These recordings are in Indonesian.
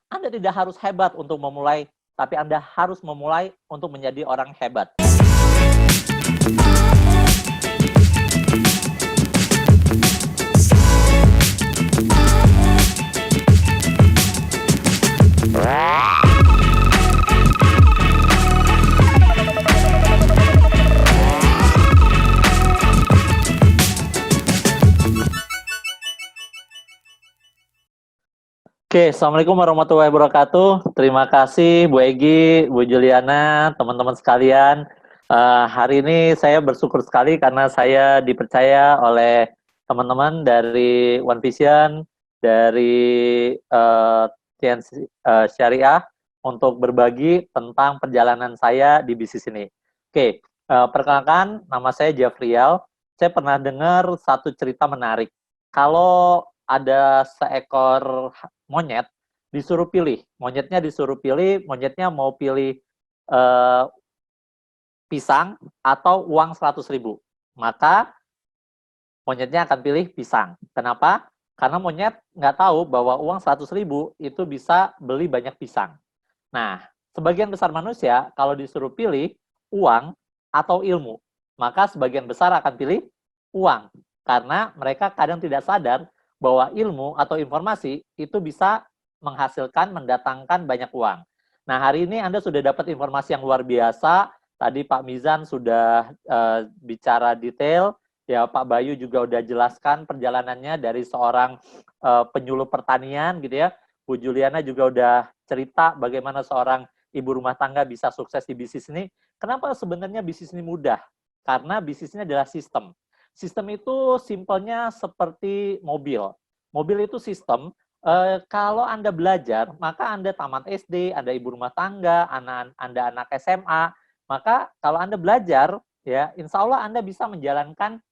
Anda tidak harus hebat untuk memulai, tapi Anda harus memulai untuk menjadi orang hebat. Oke, Assalamualaikum warahmatullahi wabarakatuh. Terima kasih Bu Egi, Bu Juliana, teman-teman sekalian. Hari ini saya bersyukur sekali karena saya dipercaya oleh teman-teman dari One Vision, dari TNC Syariah untuk berbagi tentang perjalanan saya di bisnis ini. Oke, perkenalkan, nama saya Jafrial. Saya pernah dengar satu cerita menarik. Kalau ada seekor monyet disuruh pilih, monyetnya mau pilih pisang atau uang 100.000. Maka monyetnya akan pilih pisang. Kenapa? Karena monyet nggak tahu bahwa uang 100.000 itu bisa beli banyak pisang. Nah, sebagian besar manusia kalau disuruh pilih uang atau ilmu, maka sebagian besar akan pilih uang. Karena mereka kadang tidak sadar bahwa ilmu atau informasi itu bisa menghasilkan, mendatangkan banyak uang. Nah, hari ini Anda sudah dapat informasi yang luar biasa. Tadi Pak Mizan sudah bicara detail, ya Pak Bayu juga udah jelaskan perjalanannya dari seorang penyuluh pertanian gitu ya. Bu Juliana juga udah cerita bagaimana seorang ibu rumah tangga bisa sukses di bisnis ini. Kenapa sebenarnya bisnis ini mudah? Karena bisnis ini adalah sistem. Sistem itu simpelnya seperti mobil. Mobil itu sistem, kalau Anda belajar, maka Anda tamat SD, Anda ibu rumah tangga, Anda anak SMA, maka kalau Anda belajar, ya insya Allah Anda bisa menjalankan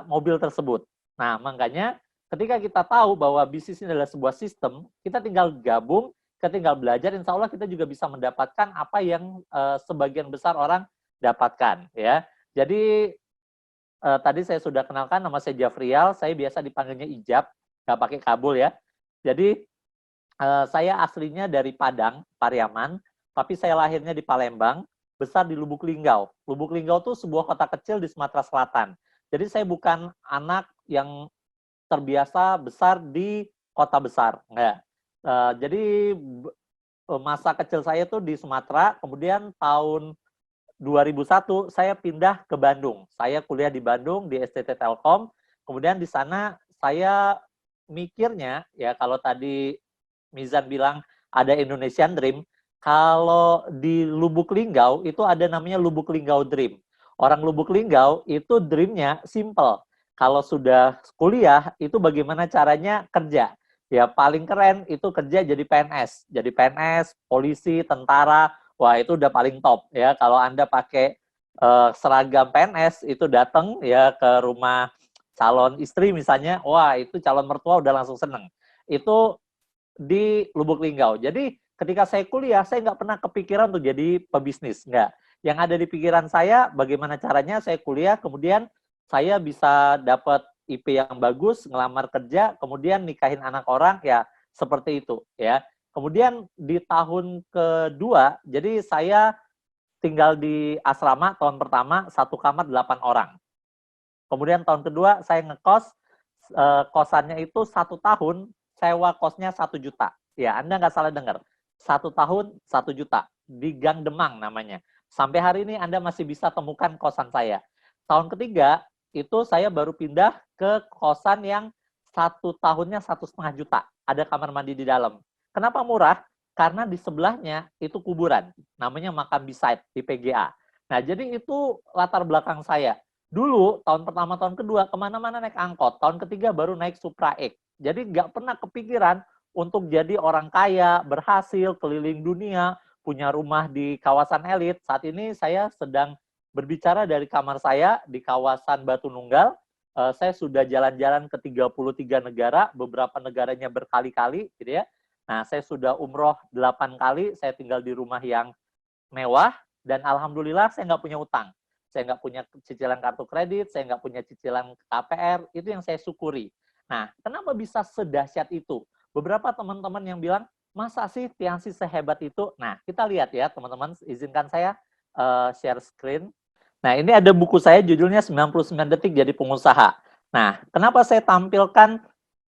mobil tersebut. Nah, makanya ketika kita tahu bahwa bisnis ini adalah sebuah sistem, kita tinggal gabung, kita tinggal belajar, insya Allah kita juga bisa mendapatkan apa yang sebagian besar orang dapatkan. Ya, jadi tadi saya sudah kenalkan, nama saya Jafrial, saya biasa dipanggilnya Ijab, nggak pakai kabul ya. Jadi saya aslinya dari Padang, Pariaman, tapi saya lahirnya di Palembang, besar di Lubuk Linggau. Lubuk Linggau itu sebuah kota kecil di Sumatera Selatan. Jadi saya bukan anak yang terbiasa besar di kota besar, enggak. Jadi masa kecil saya tuh di Sumatera, kemudian tahun 2001 saya pindah ke Bandung. Saya kuliah di Bandung di STT Telkom. Kemudian di sana saya mikirnya ya kalau tadi Mizan bilang ada Indonesian Dream, kalau di Lubuk Linggau itu ada namanya Lubuk Linggau Dream. Orang Lubuk Linggau itu dreamnya simple. Kalau sudah kuliah itu bagaimana caranya kerja. Ya paling keren itu kerja jadi PNS. Jadi PNS, polisi, tentara, wah itu udah paling top ya. Kalau Anda pakai seragam PNS itu datang ya ke rumah calon istri misalnya, wah itu calon mertua udah langsung seneng. Itu di Lubuk Linggau. Jadi ketika saya kuliah, saya nggak pernah kepikiran untuk jadi pebisnis, nggak. Yang ada di pikiran saya, bagaimana caranya saya kuliah, kemudian saya bisa dapat IP yang bagus, ngelamar kerja, kemudian nikahin anak orang, ya seperti itu ya. Kemudian di tahun kedua, jadi saya tinggal di asrama tahun pertama, satu kamar 8 orang. Kemudian tahun kedua saya ngekos, kosannya itu 1 tahun, sewa kosnya 1 juta. Ya, Anda nggak salah dengar. 1 tahun 1 juta. Di Gang Demang namanya. Sampai hari ini Anda masih bisa temukan kosan saya. Tahun ketiga, itu saya baru pindah ke kosan yang 1 tahunnya 1,5 juta. Ada kamar mandi di dalam. Kenapa murah? Karena di sebelahnya itu kuburan. Namanya makam beside di PGA. Nah, jadi itu latar belakang saya. Dulu, tahun pertama, tahun kedua, kemana-mana naik angkot. Tahun ketiga baru naik Supra X. Jadi nggak pernah kepikiran untuk jadi orang kaya, berhasil, keliling dunia, punya rumah di kawasan elit. Saat ini saya sedang berbicara dari kamar saya di kawasan Batu Nunggal. Saya sudah jalan-jalan ke 33 negara, beberapa negaranya berkali-kali, gitu ya. Nah, saya sudah umroh 8 kali, saya tinggal di rumah yang mewah, dan alhamdulillah saya nggak punya utang. Saya nggak punya cicilan kartu kredit, saya nggak punya cicilan KPR, itu yang saya syukuri. Nah, kenapa bisa sedahsyat itu? beberapa teman-teman yang bilang, masa sih Tiansi sehebat itu? Nah, kita lihat ya teman-teman, izinkan saya share screen. Nah, ini ada buku saya judulnya 99 Detik Jadi Pengusaha. Nah, kenapa saya tampilkan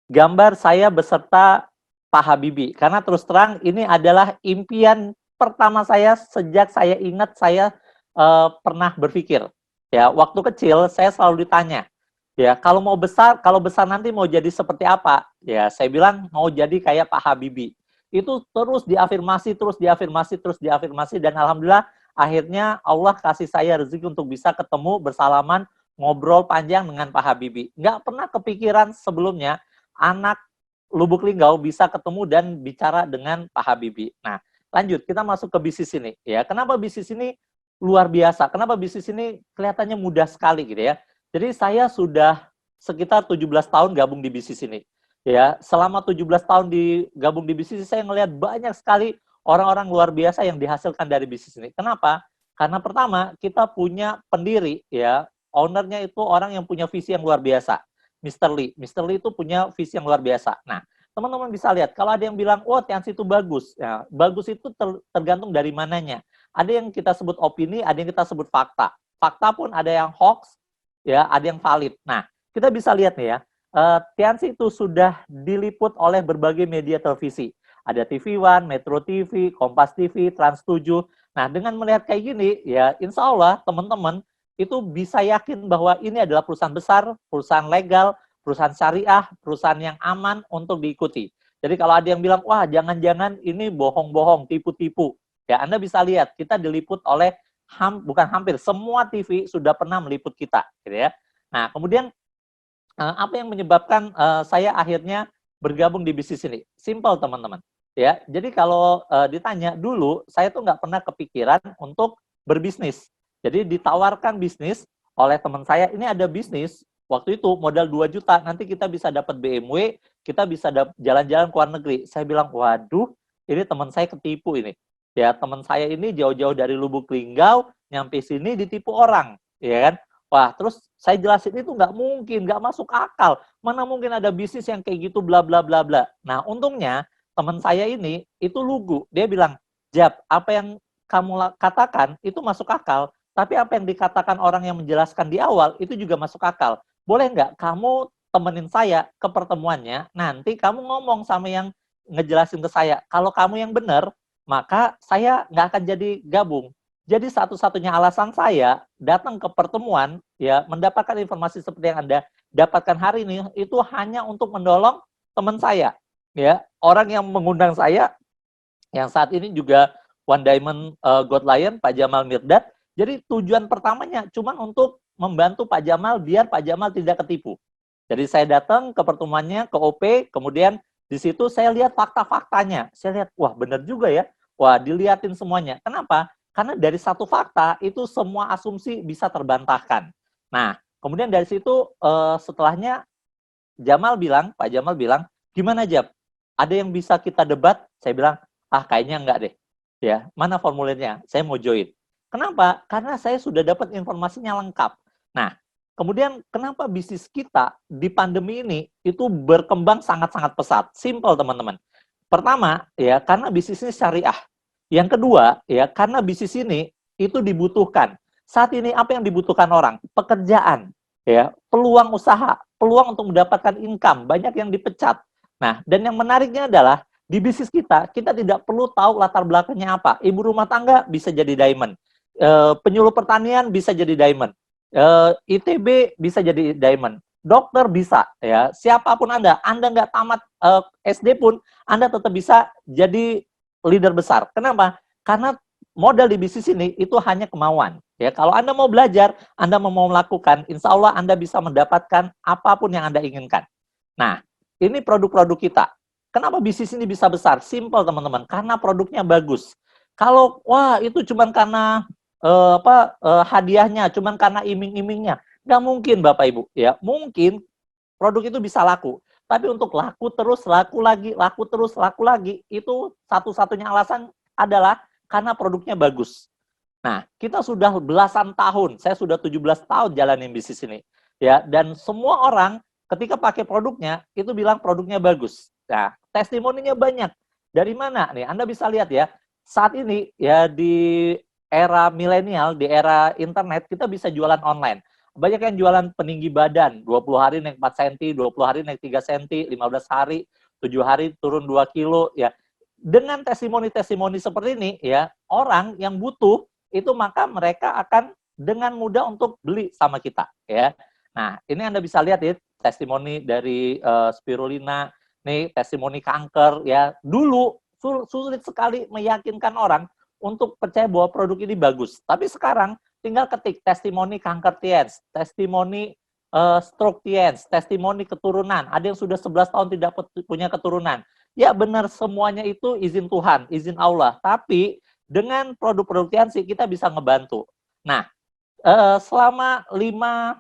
gambar saya beserta Pak Habibie? Karena terus terang ini adalah impian pertama saya sejak saya ingat saya pernah berpikir. Ya, waktu kecil saya selalu ditanya, ya, kalau besar nanti mau jadi seperti apa? Ya, saya bilang mau jadi kayak Pak Habibie. Itu terus diafirmasi, terus diafirmasi, terus diafirmasi, dan alhamdulillah akhirnya Allah kasih saya rezeki untuk bisa ketemu, bersalaman, ngobrol panjang dengan Pak Habibie. Nggak pernah kepikiran sebelumnya anak Lubuk Linggau bisa ketemu dan bicara dengan Pak Habibie. Nah, lanjut, kita masuk ke bisnis ini. Ya, kenapa bisnis ini luar biasa? Kenapa bisnis ini kelihatannya mudah sekali gitu ya? Jadi saya sudah sekitar 17 tahun gabung di bisnis ini. Ya, selama 17 tahun gabung di bisnis, saya melihat banyak sekali orang-orang luar biasa yang dihasilkan dari bisnis ini. Kenapa? Karena pertama, kita punya pendiri, ya, ownernya itu orang yang punya visi yang luar biasa. Mr. Lee. Mr. Lee itu punya visi yang luar biasa. Nah, teman-teman bisa lihat, kalau ada yang bilang, oh Tiansi itu bagus. Ya, bagus itu tergantung dari mananya. Ada yang kita sebut opini, ada yang kita sebut fakta. Fakta pun ada yang hoax, ya, ada yang valid. Nah, kita bisa lihat nih ya, Tiansi itu sudah diliput oleh berbagai media televisi. Ada TV One, Metro TV, Kompas TV, Trans 7. Nah, dengan melihat kayak gini, ya insya Allah teman-teman itu bisa yakin bahwa ini adalah perusahaan besar, perusahaan legal, perusahaan syariah, perusahaan yang aman untuk diikuti. Jadi kalau ada yang bilang, wah jangan-jangan ini bohong-bohong, tipu-tipu. Ya, Anda bisa lihat, kita diliput oleh bukan hampir semua TV sudah pernah meliput kita, gitu ya. Nah, kemudian apa yang menyebabkan saya akhirnya bergabung di bisnis ini? Simple, teman-teman. Ya, jadi kalau ditanya dulu, saya tuh nggak pernah kepikiran untuk berbisnis. Jadi ditawarkan bisnis oleh teman saya, ini ada bisnis, waktu itu modal 2 juta, nanti kita bisa dapat BMW, kita bisa jalan-jalan ke luar negeri. Saya bilang, waduh, ini teman saya ketipu ini. Ya, teman saya ini jauh-jauh dari Lubuk Linggau, nyampe sini ditipu orang, ya kan? Wah, terus saya jelasin itu nggak mungkin, nggak masuk akal. Mana mungkin ada bisnis yang kayak gitu, bla bla bla bla. Nah, untungnya teman saya ini itu lugu. Dia bilang, Jab, apa yang kamu katakan itu masuk akal, tapi apa yang dikatakan orang yang menjelaskan di awal itu juga masuk akal. Boleh nggak kamu temenin saya ke pertemuannya, nanti kamu ngomong sama yang ngejelasin ke saya. Kalau kamu yang benar, maka saya nggak akan jadi gabung. Jadi satu-satunya alasan saya datang ke pertemuan, ya mendapatkan informasi seperti yang Anda dapatkan hari ini, itu hanya untuk menolong teman saya. Ya, orang yang mengundang saya, yang saat ini juga One Diamond God Lion, Pak Jamal Mirdad. Jadi tujuan pertamanya cuma untuk membantu Pak Jamal biar Pak Jamal tidak ketipu. Jadi saya datang ke pertemuannya, ke OP, kemudian di situ saya lihat fakta-faktanya. Saya lihat, wah benar juga ya. Wah, dilihatin semuanya. Kenapa? Karena dari satu fakta itu semua asumsi bisa terbantahkan. Nah, kemudian dari situ setelahnya Pak Jamal bilang, gimana Jab? Ada yang bisa kita debat? Saya bilang, kayaknya enggak deh. Ya, mana formulirnya? Saya mau join. Kenapa? Karena saya sudah dapat informasinya lengkap. Nah, kemudian kenapa bisnis kita di pandemi ini itu berkembang sangat-sangat pesat? Simple, teman-teman. Pertama, ya karena bisnis ini syariah. Yang kedua, ya karena bisnis ini itu dibutuhkan. Saat ini apa yang dibutuhkan orang? Pekerjaan, ya, peluang usaha, peluang untuk mendapatkan income, banyak yang dipecat. Nah, dan yang menariknya adalah di bisnis kita tidak perlu tahu latar belakangnya apa. Ibu rumah tangga bisa jadi diamond, penyuluh pertanian bisa jadi diamond, ITB bisa jadi diamond, dokter bisa, ya, siapapun Anda nggak tamat SD pun, Anda tetap bisa jadi leader besar. Kenapa? Karena modal di bisnis ini itu hanya kemauan. Ya, kalau Anda mau belajar, Anda mau melakukan, insya Allah Anda bisa mendapatkan apapun yang Anda inginkan. Nah, ini produk-produk kita. Kenapa bisnis ini bisa besar? Simple, teman-teman. Karena produknya bagus. Kalau wah itu cuma karena hadiahnya, cuma karena iming-imingnya, nggak mungkin, Bapak Ibu. Ya, mungkin produk itu bisa laku. Tapi untuk laku terus, laku lagi, itu satu-satunya alasan adalah karena produknya bagus. Nah, kita sudah belasan tahun, saya sudah 17 tahun jalanin bisnis ini. Ya, dan semua orang ketika pakai produknya, itu bilang produknya bagus. Nah, testimoninya banyak. Dari mana nih? Anda bisa lihat ya, saat ini ya di era milenial, di era internet, kita bisa jualan online. Banyak yang jualan peninggi badan, 20 hari naik 4 cm, 20 hari naik 3 cm, 15 hari, 7 hari turun 2 kilo, ya. Dengan testimoni-testimoni seperti ini, ya, orang yang butuh, itu maka mereka akan dengan mudah untuk beli sama kita, ya. Nah, ini Anda bisa lihat ya, testimoni dari spirulina, nih testimoni kanker, ya. Dulu sulit sekali meyakinkan orang untuk percaya bahwa produk ini bagus. Tapi sekarang tinggal ketik testimoni kanker TIENS, testimoni stroke TIENS, testimoni keturunan. Ada yang sudah 11 tahun tidak punya keturunan. Ya benar, semuanya itu izin Tuhan, izin Allah. Tapi dengan produk-produk TIENS kita bisa ngebantu. Nah, selama 5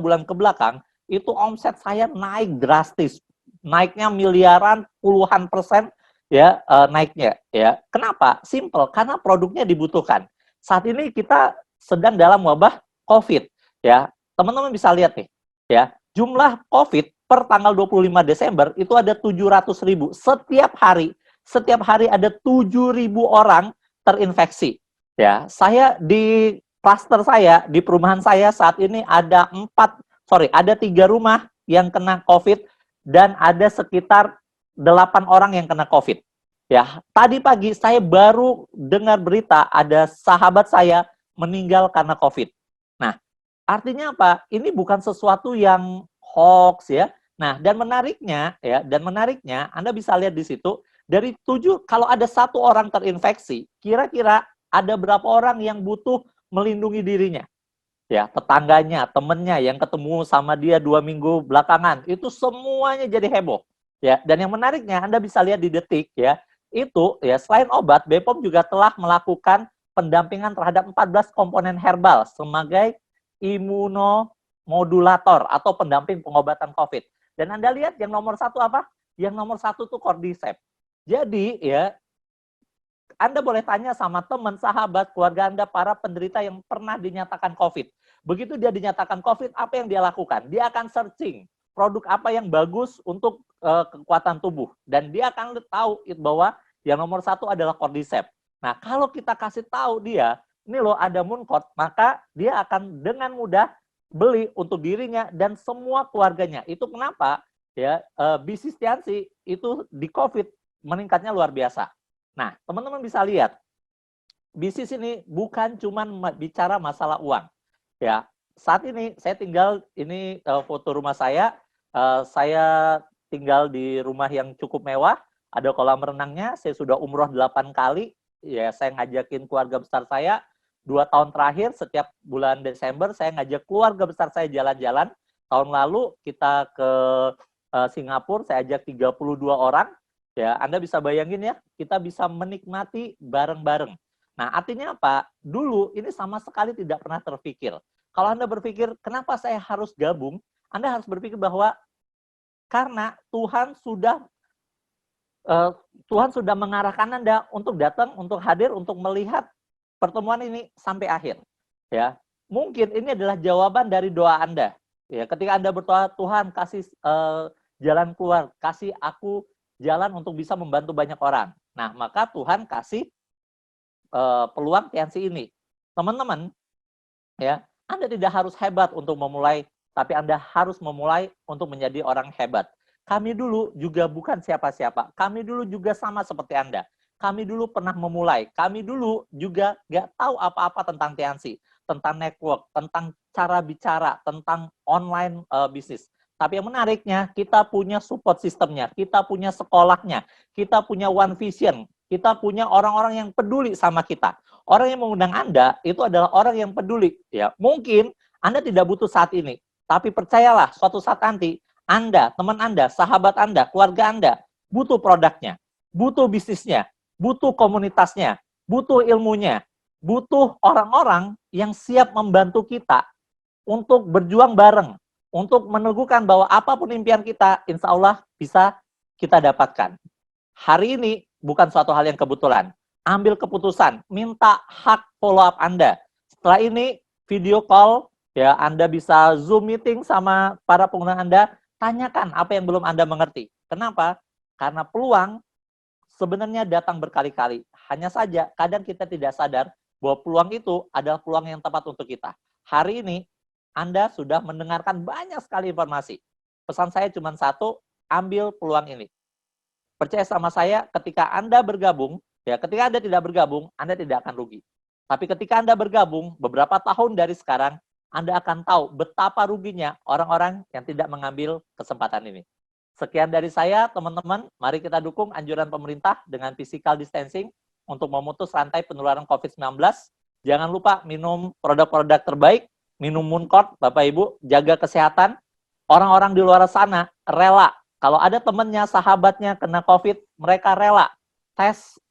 bulan ke belakang, itu omset saya naik drastis. Naiknya miliaran, puluhan persen, ya, naiknya. Ya. Kenapa? Simple, karena produknya dibutuhkan. Saat ini kita sedang dalam wabah COVID, ya. Teman-teman bisa lihat nih, ya. Jumlah COVID per tanggal 25 Desember itu ada 700.000 setiap hari. Setiap hari ada 7.000 orang terinfeksi. Ya, saya di klaster saya di perumahan saya saat ini ada 3 rumah yang kena COVID dan ada sekitar 8 orang yang kena COVID. Ya, tadi pagi saya baru dengar berita ada sahabat saya meninggal karena COVID. Nah, artinya apa? Ini bukan sesuatu yang hoax ya. Nah, dan menariknya Anda bisa lihat di situ dari 7, kalau ada 1 orang terinfeksi, kira-kira ada berapa orang yang butuh melindungi dirinya? Ya, tetangganya, temennya yang ketemu sama dia 2 minggu belakangan, itu semuanya jadi heboh. Ya, dan yang menariknya Anda bisa lihat di Detik ya, itu ya selain obat, BPOM juga telah melakukan pendampingan terhadap 14 komponen herbal sebagai imunomodulator atau pendamping pengobatan COVID. Dan Anda lihat yang nomor 1 apa? Yang nomor 1 tuh Cordyceps. Jadi ya, Anda boleh tanya sama teman, sahabat, keluarga Anda, para penderita yang pernah dinyatakan COVID. Begitu dia dinyatakan COVID, apa yang dia lakukan? Dia akan searching produk apa yang bagus untuk kekuatan tubuh. Dan dia akan tahu bahwa yang nomor 1 adalah Cordyceps. Nah, kalau kita kasih tahu dia, ini loh ada Mooncort, maka dia akan dengan mudah beli untuk dirinya dan semua keluarganya. Itu kenapa ya bisnis Tiansi itu di COVID meningkatnya luar biasa. Nah, teman-teman bisa lihat, bisnis ini bukan cuma bicara masalah uang. Ya, saat ini saya tinggal, ini foto rumah saya tinggal di rumah yang cukup mewah, ada kolam renangnya, saya sudah umroh 8 kali, ya saya ngajakin keluarga besar saya, 2 tahun terakhir, setiap bulan Desember, saya ngajak keluarga besar saya jalan-jalan. Tahun lalu kita ke Singapura, saya ajak 32 orang, ya, Anda bisa bayangin ya, kita bisa menikmati bareng-bareng. Nah, artinya apa? Dulu ini sama sekali tidak pernah terpikir. Kalau Anda berpikir, kenapa saya harus gabung? Anda harus berpikir bahwa karena Tuhan sudah mengarahkan Anda untuk datang, untuk hadir, untuk melihat pertemuan ini sampai akhir. Ya, mungkin ini adalah jawaban dari doa Anda. Ya, ketika Anda berdoa, Tuhan kasih jalan keluar, kasih aku jalan untuk bisa membantu banyak orang. Nah, maka Tuhan kasih peluang Tiansi ini. Teman-teman, ya, Anda tidak harus hebat untuk memulai, tapi Anda harus memulai untuk menjadi orang hebat. Kami dulu juga bukan siapa-siapa. Kami dulu juga sama seperti Anda. Kami dulu pernah memulai. Kami dulu juga nggak tahu apa-apa tentang Tiansi, tentang network, tentang cara bicara, tentang online bisnis. Tapi yang menariknya, kita punya support sistemnya, kita punya sekolahnya, kita punya one vision, kita punya orang-orang yang peduli sama kita. Orang yang mengundang Anda itu adalah orang yang peduli. Ya, mungkin Anda tidak butuh saat ini, tapi percayalah, suatu saat nanti Anda, teman Anda, sahabat Anda, keluarga Anda butuh produknya, butuh bisnisnya, butuh komunitasnya, butuh ilmunya, butuh orang-orang yang siap membantu kita untuk berjuang bareng, untuk meneguhkan bahwa apapun impian kita, insya Allah bisa kita dapatkan. Hari ini bukan suatu hal yang kebetulan. Ambil keputusan, minta hak follow up Anda. Setelah ini video call, ya Anda bisa Zoom meeting sama para pengguna Anda, Tanyakan apa yang belum Anda mengerti. Kenapa? Karena peluang sebenarnya datang berkali-kali. Hanya saja kadang kita tidak sadar bahwa peluang itu adalah peluang yang tepat untuk kita. Hari ini Anda sudah mendengarkan banyak sekali informasi. Pesan saya cuma satu, ambil peluang ini. Percaya sama saya, ketika Anda bergabung, ya ketika Anda tidak bergabung, Anda tidak akan rugi. Tapi ketika Anda bergabung, beberapa tahun dari sekarang, Anda akan tahu betapa ruginya orang-orang yang tidak mengambil kesempatan ini. Sekian dari saya, teman-teman. Mari kita dukung anjuran pemerintah dengan physical distancing untuk memutus rantai penularan COVID-19. Jangan lupa minum produk-produk terbaik, minum Mooncort, Bapak Ibu, jaga kesehatan. Orang-orang di luar sana rela. Kalau ada temannya, sahabatnya kena COVID, mereka rela tes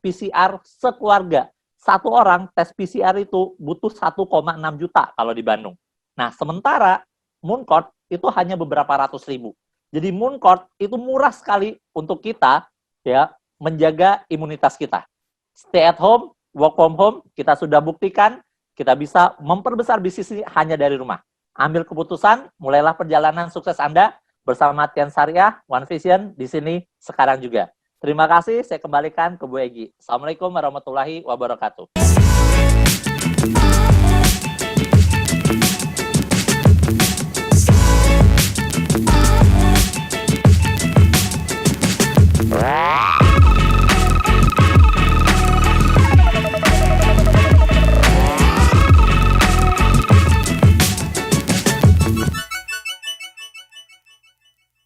PCR sekeluarga. Satu orang tes PCR itu butuh 1,6 juta kalau di Bandung. Nah, sementara Mooncort itu hanya beberapa ratus ribu. Jadi Mooncort itu murah sekali untuk kita ya menjaga imunitas kita. Stay at home, work from home, kita sudah buktikan kita bisa memperbesar bisnis ini hanya dari rumah. Ambil keputusan, mulailah perjalanan sukses Anda bersama Tian Syariah, One Vision di sini sekarang juga. Terima kasih, saya kembalikan ke Bu Egi. Assalamualaikum warahmatullahi wabarakatuh.